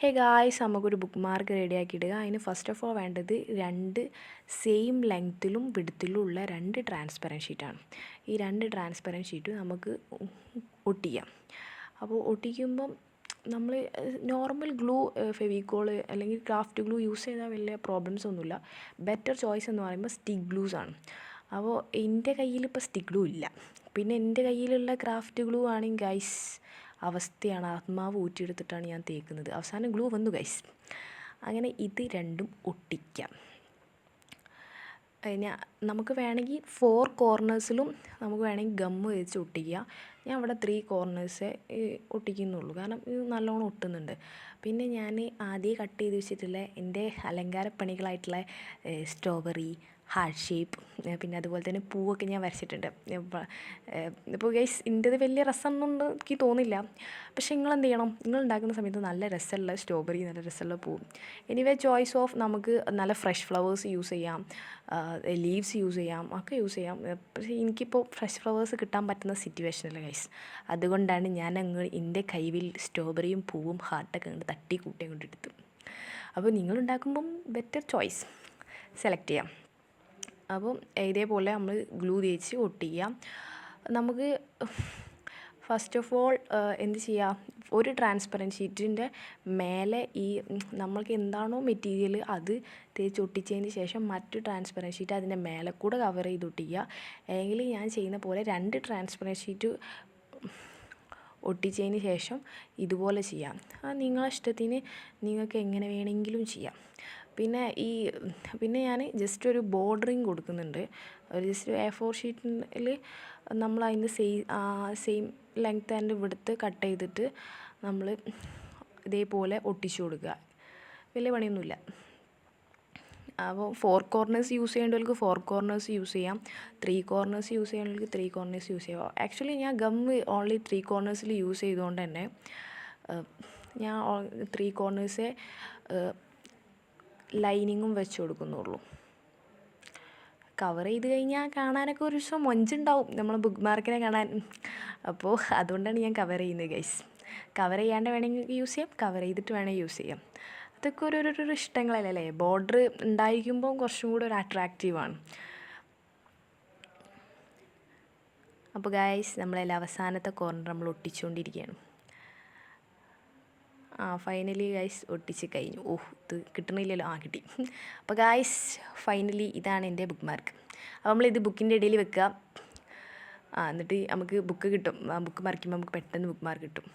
Hey guys, നമുക്കൊരു book mark റെഡിയാക്കിയിടുക. അതിന് first of all വേണ്ടത് 2 സെയിം ലെങ്ത്തിലും വിഡ്ത്തിലും ഉള്ള 2 ട്രാൻസ്പെറൻറ്റ് ഷീറ്റാണ്. ഈ 2 ട്രാൻസ്പെറൻറ്റ് ഷീറ്റ് നമുക്ക് ഒട്ടിക്കാം. അപ്പോൾ ഒട്ടിക്കുമ്പം നമ്മൾ നോർമൽ ഗ്ലൂ, ഫെവിക്കോള് അല്ലെങ്കിൽ ക്രാഫ്റ്റ് ഗ്ലൂ യൂസ് ചെയ്താൽ വലിയ പ്രോബ്ലംസ് ഒന്നുമില്ല. ബെറ്റർ ചോയ്സ് എന്ന് പറയുമ്പോൾ സ്റ്റിക്ക് ഗ്ലൂസ് ആണ്. അപ്പോൾ എൻ്റെ കയ്യിലിപ്പോൾ സ്റ്റിക്ക് ഗ്ലൂ ഇല്ല. പിന്നെ എൻ്റെ കയ്യിലുള്ള ക്രാഫ്റ്റ് ഗ്ലൂ ആണെങ്കിൽ ഗൈസ് അവസ്ഥയാണ്. ആത്മാവ് ഊറ്റിയെടുത്തിട്ടാണ് ഞാൻ തേക്കുന്നത്. അവസാനം ഗ്ലൂ വന്നു ഗൈസ്. അങ്ങനെ ഇത് രണ്ടും ഒട്ടിക്കാം. നമുക്ക് വേണമെങ്കിൽ 4 കോർണേഴ്സിലും നമുക്ക് വേണമെങ്കിൽ ഗമ്മ് വെച്ച് ഒട്ടിക്കുക. ഞാൻ ഇവിടെ 3 കോർണേഴ്സേ ഒട്ടിക്കുന്നുള്ളൂ, കാരണം ഇത് നല്ലോണം ഒട്ടുന്നുണ്ട്. പിന്നെ ഞാൻ ആദ്യം കട്ട് ചെയ്ത് വെച്ചിട്ടുള്ള എൻ്റെ അലങ്കാരപ്പണികളായിട്ടുള്ള സ്ട്രോബെറി, ഹാർട്ട് ഷേപ്പ്, പിന്നെ അതുപോലെ തന്നെ പൂവൊക്കെ ഞാൻ വരച്ചിട്ടുണ്ട്. ഇപ്പോൾ ഗൈസ് എൻ്റേത് വലിയ രസമൊന്നും എനിക്ക് തോന്നില്ല. പക്ഷേ നിങ്ങളെന്ത് ചെയ്യണം, നിങ്ങൾ ഉണ്ടാക്കുന്ന സമയത്ത് നല്ല രസമുള്ള സ്ട്രോബെറി, നല്ല രസമുള്ള പൂവും, എനിവേ ചോയ്സ് ഓഫ് നമുക്ക് നല്ല ഫ്രഷ് ഫ്ലവേഴ്സ് യൂസ് ചെയ്യാം, ലീവ്സ് യൂസ് ചെയ്യാം, ഒക്കെ യൂസ് ചെയ്യാം. പക്ഷേ എനിക്കിപ്പോൾ ഫ്രഷ് ഫ്ലവേഴ്സ് കിട്ടാൻ പറ്റുന്ന സിറ്റുവേഷനല്ല ഗൈസ്. അതുകൊണ്ടാണ് ഞാൻ എൻ്റെ കൈവിൽ സ്ട്രോബെറിയും പൂവും ഹാർട്ടൊക്കെ കൊണ്ട് തട്ടി കൂട്ടി കൊണ്ടെടുത്തു. അപ്പോൾ നിങ്ങളുണ്ടാക്കുമ്പം ബെറ്റർ ചോയ്സ് സെലക്ട് ചെയ്യാം. അപ്പം ഇതേപോലെ നമ്മൾ ഗ്ലൂ തേച്ച് ഒട്ടിക്കുക. നമുക്ക് ഫസ്റ്റ് ഓഫ് ഓൾ എന്ത് ചെയ്യുക, ഒരു ട്രാൻസ്പെറൻറ്റ് ഷീറ്റിൻ്റെ മേലെ ഈ നമ്മൾക്ക് എന്താണോ മെറ്റീരിയൽ അത് തേച്ച് ഒട്ടിച്ചതിന് ശേഷം മറ്റു ട്രാൻസ്പെറൻറ്റ് ഷീറ്റ് അതിൻ്റെ മേലെ കൂടെ കവർ ചെയ്ത് ഒട്ടിക്കുക. അല്ലെങ്കിൽ ഞാൻ ചെയ്യുന്ന പോലെ 2 ട്രാൻസ്പെറൻറ്റ് ഷീറ്റ് ഒട്ടിച്ചതിന് ശേഷം ഇതുപോലെ ചെയ്യാം. നിങ്ങളുടെ ഇഷ്ടത്തിന് നിങ്ങൾക്ക് എങ്ങനെ വേണമെങ്കിലും ചെയ്യാം. പിന്നെ ഞാൻ ജസ്റ്റ് ഒരു ബോർഡറിങ് കൊടുക്കുന്നുണ്ട്. ഒരു ജസ്റ്റ് A4 ഷീറ്റിൽ നമ്മൾ അതിൻ്റെ same length and width cut ചെയ്തിട്ട് നമ്മൾ ഇതേപോലെ ഒട്ടിച്ചു കൊടുക്കുക. വലിയ പണിയൊന്നുമില്ല. അപ്പോൾ 4 കോർണേഴ്സ് യൂസ് ചെയ്യേണ്ടവർക്ക് 4 കോർണേഴ്സ് യൂസ് ചെയ്യാം, 3 കോർണേഴ്സ് യൂസ് ചെയ്യേണ്ടവർക്ക് 3 കോർണേഴ്സ് യൂസ് ചെയ്യാം. ആക്ച്വലി ഞാൻ ഗമ്മ് ഓൺലി 3 കോർണേഴ്സിൽ യൂസ് ചെയ്തുകൊണ്ട് തന്നെ ഞാൻ 3 കോർണേഴ്സേ ലൈനിങ്ങും വെച്ച് കൊടുക്കുന്നുള്ളൂ. കവർ ചെയ്ത് കഴിഞ്ഞാൽ കാണാനൊക്കെ ഒരു ദിവസം മൊഞ്ചുണ്ടാവും നമ്മൾ ബുക്ക് മാർക്കിനെ കാണാൻ. അപ്പോൾ അതുകൊണ്ടാണ് ഞാൻ കവർ ചെയ്യുന്നത് ഗൈസ്. കവർ ചെയ്യാണ്ട് വേണമെങ്കിൽ യൂസ് ചെയ്യാം, കവർ ചെയ്തിട്ട് വേണമെങ്കിൽ യൂസ് ചെയ്യാം. അതൊക്കെ ഒരു ഇഷ്ടങ്ങളല്ലേ. ബോർഡർ ഉണ്ടായിരിക്കുമ്പോൾ കുറച്ചും കൂടെ ഒരു അട്രാക്റ്റീവാണ്. അപ്പോൾ ഗൈസ് നമ്മളെല്ലാം അവസാനത്തെ കോർണർ നമ്മൾ ഒട്ടിച്ചുകൊണ്ടിരിക്കുകയാണ്. ഫൈനലി ഗൈസ് ഒട്ടിച്ച് കഴിഞ്ഞു. ഇത് കിട്ടണില്ലല്ലോ. കിട്ടി. അപ്പോൾ ഗൈസ് ഫൈനലി ഇതാണ് എൻ്റെ ബുക്ക് മാർക്ക്. അപ്പോൾ നമ്മളിത് ബുക്കിൻ്റെ ഇടയിൽ വെക്കുക. എന്നിട്ട് നമുക്ക് ബുക്ക് കിട്ടും. ബുക്ക് മറിക്കുമ്പോൾ നമുക്ക് പെട്ടെന്ന് ബുക്ക് മാർക്ക് കിട്ടും.